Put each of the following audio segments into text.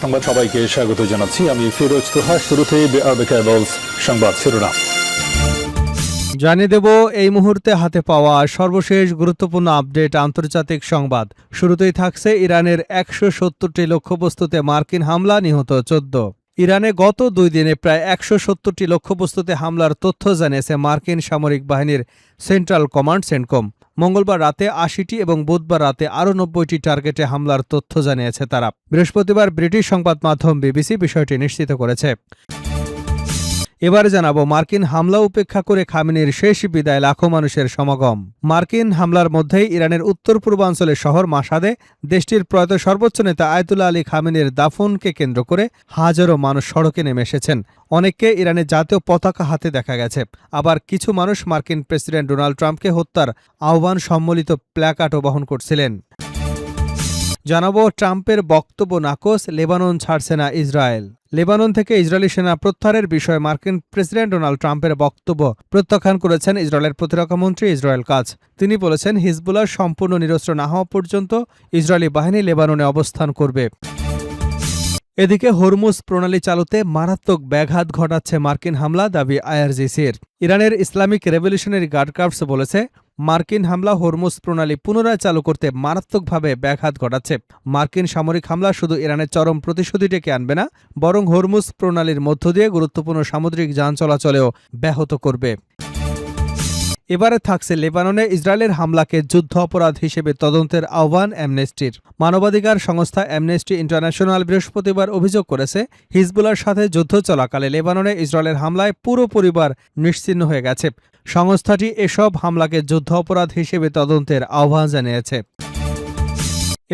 সংবাদ সবাইকে স্বাগত জানাচ্ছি। আমি ফিরোজ তোহা। শুরুতেই সংবাদ শিরোনাম জানিয়ে দেব এই মুহূর্তে হাতে পাওয়া সর্বশেষ গুরুত্বপূর্ণ আপডেট আন্তর্জাতিক সংবাদ। শুরুতেই থাকছে ইরানের ১৭০টি লক্ষ্যবস্তুতে মার্কিন হামলা, নিহত ১৪। ইরানে গত ২ দিনে প্রায় ১৭০টি লক্ষ্যবস্তুতে হামলার তথ্য জানিয়েছে মার্কিন সামরিক বাহিনীর সেন্ট্রাল কমান্ড সেন্টকম। মঙ্গলবার রাতে ৮০টি এবং বুধবার রাতে আরও ৯০টি টার্গেটে হামলার তথ্য জানিয়েছে তারা। বৃহস্পতিবার ব্রিটিশ সংবাদ মাধ্যম বিবিসি বিষয়টি নিশ্চিত করেছে। এবারে জানাবো মার্কিন হামলা উপেক্ষা করে খামেনির শেষ বিদায়, লাখো মানুষের সমাগম। মার্কিন হামলার মধ্যেই ইরানের উত্তর পূর্বাঞ্চলের শহর মাশহাদে দেশটির প্রয়াত সর্বোচ্চ নেতা আয়াতুল্লাহ আলী খামেনির দাফনকে কেন্দ্র করে হাজারো মানুষ সড়কে নেমে এসেছেন। অনেককে ইরানের জাতীয় পতাকা হাতে দেখা গেছে। আবার কিছু মানুষ মার্কিন প্রেসিডেন্ট ডোনাল্ড ট্রাম্পকে হত্যার আহ্বান সম্বলিত প্ল্যাকার্ডও বহন করছিলেন। জানাবো ট্রাম্পের বক্তব্য নাকচ, লেবানন ছাড়ছে না ইসরায়েল। লেবানন থেকে ইসরায়েলি সেনা প্রত্যাহারের বিষয়ে মার্কিন প্রেসিডেন্ট ডোনাল্ড ট্রাম্পের বক্তব্য প্রত্যাখ্যান করেছেন ইসরায়েলের প্রতিরক্ষামন্ত্রী ইসরায়েল কাটজ। তিনি বলেছেন, হিজবুল্লাহ সম্পূর্ণ নিরস্ত্র না হওয়া পর্যন্ত ইসরায়েলি বাহিনী লেবাননে অবস্থান করবে। এদিকে হরমুজ প্রণালী চালুতে মারাত্মক ব্যাঘাত ঘটাচ্ছে মার্কিন হামলা, দাবি আইআরজিসির। ইরানের ইসলামিক রেভলিউশনারি গার্ড কর্পস বলেছে, মার্কিন হামলা হরমুজ প্রণালী পুনরায় চালু করতে মারাত্মকভাবে ব্যাঘাত ঘটাচ্ছে। মার্কিন সামরিক হামলা শুধু ইরানের চরম প্রতিশোধী ডেকে আনবে না, বরং হরমুজ প্রণালীর মধ্য দিয়ে গুরুত্বপূর্ণ সামুদ্রিক যান চলাচলেও ব্যাহত করবে। এবারে থাকছে লেবাননে ইসরায়েলের হামলাকে যুদ্ধ অপরাধ হিসেবে তদন্তের আহ্বান অ্যামনেস্টির। মানবাধিকার সংস্থা অ্যামনেস্টি ইন্টারন্যাশনাল বৃহস্পতিবার অভিযোগ করেছে, হিজবুল্লাহর সাথে যুদ্ধ চলাকালে লেবাননে ইসরায়েলের হামলায় পুরো পরিবার নিশ্চিহ্ন হয়ে গেছে। সংস্থাটি এসব হামলাকে যুদ্ধ অপরাধ হিসেবে তদন্তের আহ্বান জানিয়েছে।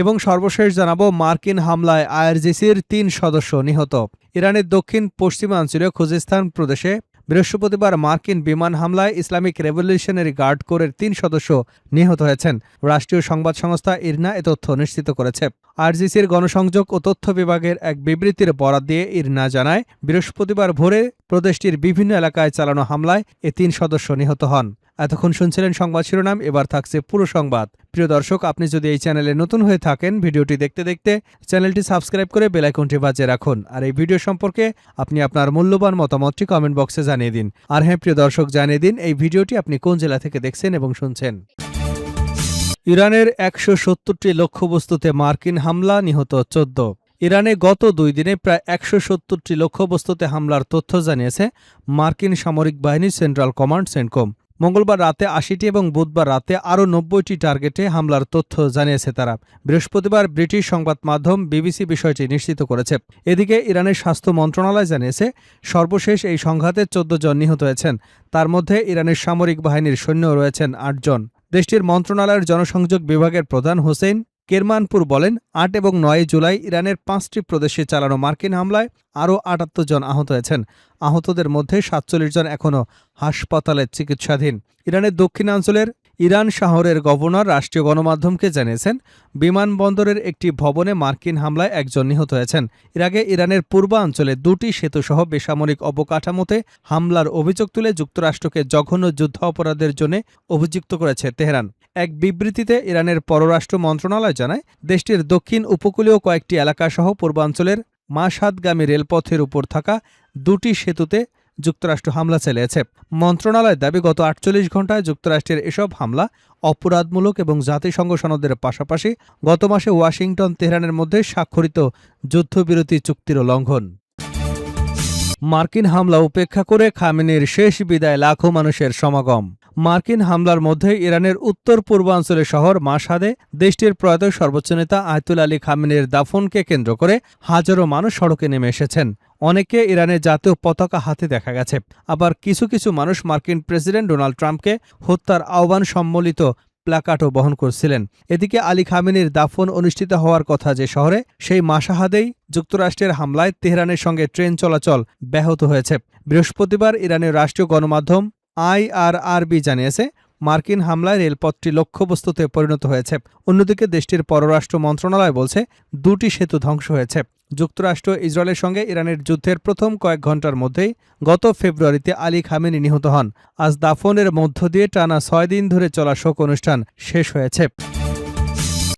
এবং সর্বশেষ জানাবো মার্কিন হামলায় আইআরজিসির ৩ সদস্য নিহত। ইরানের দক্ষিণ পশ্চিমাঞ্চলীয় খুজিস্তান প্রদেশে বৃহস্পতিবার মার্কিন বিমান হামলায় ইসলামিক রেভলিউশনারি গার্ড কোরের ৩ সদস্য নিহত হয়েছেন। রাষ্ট্রীয় সংবাদ সংস্থা ইরনা এ তথ্য নিশ্চিত করেছে। আইআরজিসির গণসংযোগ ও তথ্য বিভাগের এক বিবৃতির বরাত দিয়ে ইরনা জানায়, বৃহস্পতিবার ভোরে প্রদেশটির বিভিন্ন এলাকায় চালানো হামলায় এ ৩ সদস্য নিহত হন। এতক্ষণ শুনছিলেন সংবাদ শিরোনাম, এবার থাকছে পুরো সংবাদ। প্রিয় দর্শক, আপনি যদি এই চ্যানেলে নতুন হয়ে থাকেন, ভিডিওটি দেখতে দেখতে চ্যানেলটি সাবস্ক্রাইব করে বেল আইকনটি বাজিয়ে রাখুন। আর এই ভিডিও সম্পর্কে আপনি আপনার মূল্যবান মতামতটি কমেন্ট বক্সে জানিয়ে দিন। আর হ্যাঁ প্রিয় দর্শক, জানিয়ে দিন এই ভিডিওটি আপনি কোন জেলা থেকে দেখছেন এবং শুনছেন। ইরানের ১৭০টি লক্ষ্যবস্তুতে মার্কিন হামলা, নিহত ১৪। ইরানে গত ২ দিনে প্রায় ১৭০টি লক্ষ্যবস্তুতে হামলার তথ্য জানিয়েছে মার্কিন সামরিক বাহিনীর সেন্ট্রাল কমান্ড সেন্টকম। মঙ্গলবার রাতে ৮০টি এবং বুধবার রাতে আরও ৯০টি টার্গেটে হামলার তথ্য জানিয়েছে তারা। বৃহস্পতিবার ব্রিটিশ সংবাদ মাধ্যম বিবিসি বিষয়টি নিশ্চিত করেছে। এদিকে ইরানের স্বাস্থ্য মন্ত্রণালয় জানিয়েছে, সর্বশেষ এই সংঘাতে ১৪ জন নিহত হয়েছেন। তার মধ্যে ইরানের সামরিক বাহিনীর সৈন্য রয়েছেন ৮ জন। দেশটির মন্ত্রণালয়ের জনসংযোগ বিভাগের প্রধান হোসেন কেরমানপুর বলেন, ৮ এবং ৯ জুলাই ইরানের ৫টি প্রদেশে চালানো মার্কিন হামলায় আরও ৭৮ জন আহত হয়েছেন। আহতদের মধ্যে ৪৭ জন এখনও হাসপাতালে চিকিৎসাধীন। ইরানের দক্ষিণাঞ্চলের ইরান শহরের গভর্নর রাষ্ট্রীয় গণমাধ্যমকে জানিয়েছেন, বিমানবন্দরের একটি ভবনে মার্কিন হামলায় ১ জন নিহত হয়েছেন। এর আগে ইরানের পূর্বাঞ্চলে ২টি সেতুসহ বেসামরিক অবকাঠামোতে হামলার অভিযোগ তুলে যুক্তরাষ্ট্রকে জঘন্য যুদ্ধ অপরাধের জন্য অভিযুক্ত করেছে তেহরান। এক বিবৃতিতে ইরানের পররাষ্ট্র মন্ত্রণালয় জানায়, দেশটির দক্ষিণ উপকূলীয় কয়েকটি এলাকাসহ পূর্বাঞ্চলের মাশহাদগামী রেলপথের উপর থাকা ২টি সেতুতে যুক্তরাষ্ট্র হামলা চালিয়েছে। মন্ত্রণালয়ের দাবি, গত ৪৮ ঘণ্টায় যুক্তরাষ্ট্রের এসব হামলা অপরাধমূলক এবং জাতিসংঘ সনদের পাশাপাশি গত মাসে ওয়াশিংটন তেহরানের মধ্যে স্বাক্ষরিত যুদ্ধবিরতি চুক্তিরও লঙ্ঘন। মার্কিন হামলা উপেক্ষা করে খামেনির শেষ বিদায়, লাখো মানুষের সমাগম। মার্কিন হামলার মধ্যে ইরানের উত্তর পূর্বাঞ্চলের শহর মাশহাদে দেশটির প্রয়াত সর্বোচ্চ নেতা আয়াতুল্লাহ আলী খামেনির দাফনকে কেন্দ্র করে হাজারো মানুষ সড়কে নেমে এসেছেন। অনেকে ইরানের জাতীয় পতাকা হাতে দেখা গেছে। আবার কিছু কিছু মানুষ মার্কিন প্রেসিডেন্ট ডোনাল্ড ট্রাম্পকে হত্যার আহ্বান সম্বলিত প্ল্যাকার্ডও বহন করছিলেন। এদিকে আলী খামেনির দাফন অনুষ্ঠিত হওয়ার কথা যে শহরে, সেই মাশহাদেই যুক্তরাষ্ট্রের হামলায় তেহরানের সঙ্গে ট্রেন চলাচল ব্যাহত হয়েছে। বৃহস্পতিবার ইরানের রাষ্ট্রীয় গণমাধ্যম আইআরআরবি জানিয়েছে, মার্কিন হামলায় রেলপথটি লক্ষ্যবস্তুতে পরিণত হয়েছে। অন্যদিকে দেশটির পররাষ্ট্র মন্ত্রণালয় বলছে, ২টি সেতু ধ্বংস হয়েছে। যুক্তরাষ্ট্র ইসরায়েলের সঙ্গে ইরানের যুদ্ধের প্রথম কয়েক ঘণ্টার মধ্যেই গত ফেব্রুয়ারিতে আলী খামেনি নিহত হন। আজ দাফনের মধ্য দিয়ে টানা ৬ দিন ধরে চলা শোক অনুষ্ঠান শেষ হয়েছে।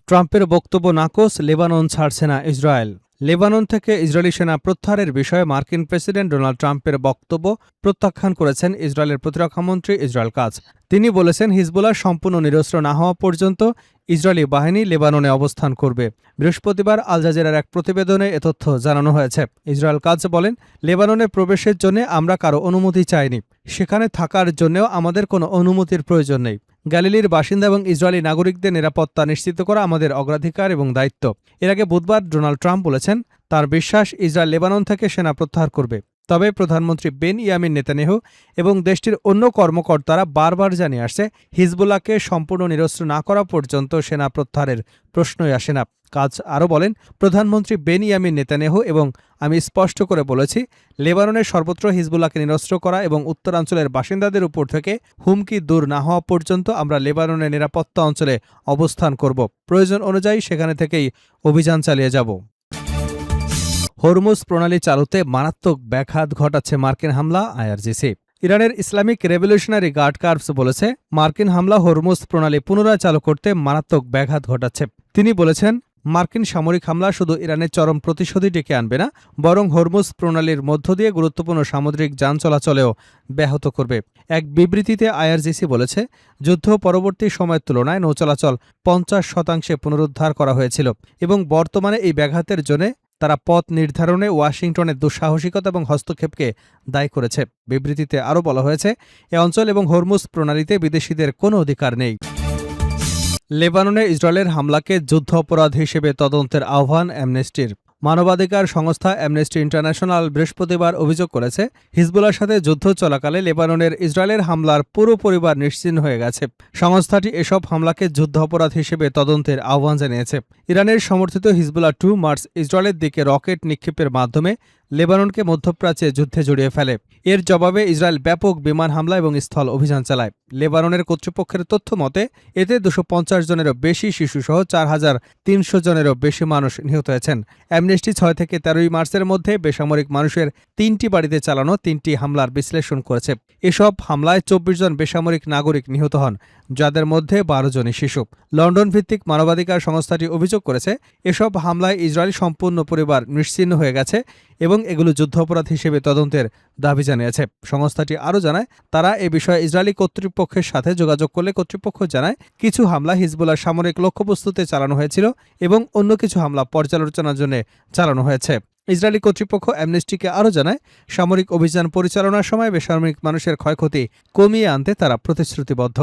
ট্রাম্পের বক্তব্য নাকচ, লেবানন ছাড়ছে না ইসরায়েল। লেবানন থেকে ইসরায়েলি সেনা প্রত্যাহারের বিষয়ে মার্কিন প্রেসিডেন্ট ডোনাল্ড ট্রাম্পের বক্তব্য প্রত্যাখ্যান করেছেন ইসরায়েলের প্রতিরক্ষামন্ত্রী ইসরায়েল কাজ। তিনি বলেছেন, হিজবুল্লাহ সম্পূর্ণ নিরস্ত্র না হওয়া পর্যন্ত ইসরায়েলি বাহিনী লেবাননে অবস্থান করবে। বৃহস্পতিবার আল জাজিরার এক প্রতিবেদনে এ তথ্য জানানো হয়েছে। ইসরায়েল কাজ বলেন, লেবাননে প্রবেশের জন্য আমরা কারো অনুমতি চাইনি। সেখানে থাকার জন্যও আমাদের কোনো অনুমতির প্রয়োজন নেই। গ্যালিলির বাসিন্দা এবং ইসরায়েলি নাগরিকদের নিরাপত্তা নিশ্চিত করা আমাদের অগ্রাধিকার এবং দায়িত্ব। এর আগে বুধবার ডোনাল্ড ট্রাম্প বলেছেন, তার বিশ্বাস ইসরায়েল লেবানন থেকে সেনা প্রত্যাহার করবে। তবে প্রধানমন্ত্রী বেনিয়ামিন নেতানিয়াহু এবং দেশটির অন্য কর্মকর্তারা বারবার জানিয়ে আসছে, হিজবুল্লাহকে সম্পূর্ণ নিরস্ত্র না করা পর্যন্ত সেনা প্রত্যাহারের প্রশ্নই আসে না। কাজ আরও বলেন, প্রধানমন্ত্রী বেনিয়ামিন নেতানিয়াহু এবং আমি স্পষ্ট করে বলেছি, লেবাননের সর্বত্র হিজবুল্লাহকে নিরস্ত্র করা এবং উত্তরাঞ্চলের বাসিন্দাদের উপর থেকে হুমকি দূর না হওয়া পর্যন্ত আমরা লেবাননের নিরাপত্তা অঞ্চলে অবস্থান করব। প্রয়োজন অনুযায়ী সেখানে থেকেই অভিযান চালিয়ে যাব। হরমুজ প্রণালী চালুতে মারাত্মক ব্যাঘাত ঘটাচ্ছে মার্কিন হামলা, আইআরজিসি। ইরানের ইসলামিক রেভলিউশনারি গার্ড কর্পস বলেছে, মার্কিন হামলা হরমুজ প্রণালী পুনরায় চালু করতে মারাত্মক ব্যাঘাত ঘটাচ্ছে। তিনি বলেছেন, মার্কিন সামরিক হামলা শুধু ইরানের চরম প্রতিশোধই ডেকে আনবে না, বরং হরমুজ প্রণালীর মধ্য দিয়ে গুরুত্বপূর্ণ সামুদ্রিক যান চলাচলেও ব্যাহত করবে। এক বিবৃতিতে আইআরজিসি বলেছে, যুদ্ধ পরবর্তী সময়ের তুলনায় নৌচলাচল 50% পুনরুদ্ধার করা হয়েছিল এবং বর্তমানে এই ব্যাঘাতের জন্য তারা পথ নির্ধারণে ওয়াশিংটনের দুঃসাহসিকতা এবং হস্তক্ষেপকে দায়ী করেছে। বিবৃতিতে আরও বলা হয়েছে, এ অঞ্চল এবং হরমুজ প্রণালীতে বিদেশিদের কোনো অধিকার নেই। লেবাননে ইসরায়েলের হামলাকে যুদ্ধ অপরাধ হিসেবে তদন্তের আহ্বান অ্যামনেস্টির। মানবাধিকার সংস্থা অ্যামনেস্টি ইন্টারন্যাশনাল বৃহস্পতিবার অভিযোগ করেছে, হিজবুল্লাহর সাথে যুদ্ধ চলাকালে লেবাননের ইসরায়েলের হামলার পুরো পরিবার নিশ্চিহ্ন হয়ে গেছে। সংস্থাটি এসব হামলাকে যুদ্ধ অপরাধ হিসেবে তদন্তের আহ্বান জানিয়েছে। ইরানের সমর্থিত হিজবুল্লাহ 2 মার্চ ইসরায়েলের দিকে রকেট নিক্ষেপের মাধ্যমে লেবাননকে মধ্যপ্রাচ্যে যুদ্ধে জড়িয়ে ফেলে। এর জবাবে ইসরায়েল ব্যাপক বিমান হামলা এবং স্থল অভিযান চালায়। লেবাননের কর্তৃপক্ষের তথ্য মতে এতে 250 জনেরও বেশি শিশুসহ 4300 জনেরও বেশি মানুষ নিহত হয়েছেন। অ্যামনেস্টি 6 থেকে 13 মার্চের মধ্যে বেসামরিক মানুষের 3টি বাড়িতে চালানো 3টি হামলার বিশ্লেষণ করেছে। এসব হামলায় 24 জন বেসামরিক নাগরিক নিহত হন, যাদের মধ্যে 12 জনই শিশু। লন্ডন ভিত্তিক মানবাধিকার সংস্থাটি অভিযোগ করেছে, এসব হামলায় ইসরায়েল সম্পূর্ণ পরিবার নিশ্চিহ্ন হয়ে গেছে এবং এগুলো যুদ্ধাপরাধ হিসেবে তদন্তের দাবি জানিয়েছে। সংস্থাটি আরও জানায়, তারা এ বিষয়ে ইসরায়েলি কর্তৃপক্ষের সাথে যোগাযোগ করলে কর্তৃপক্ষ জানায়, কিছু হামলা হিজবুল্লাহর সামরিক লক্ষ্যবস্তুতে চালানো হয়েছিল এবং অন্য কিছু হামলা পর্যালোচনার জন্য চালানো হয়েছে। ইসরায়েলি কর্তৃপক্ষ অ্যামনেস্টিকে আরও জানায়, সামরিক অভিযান পরিচালনার সময় বেসামরিক মানুষের ক্ষয়ক্ষতি কমিয়ে আনতে তারা প্রতিশ্রুতিবদ্ধ।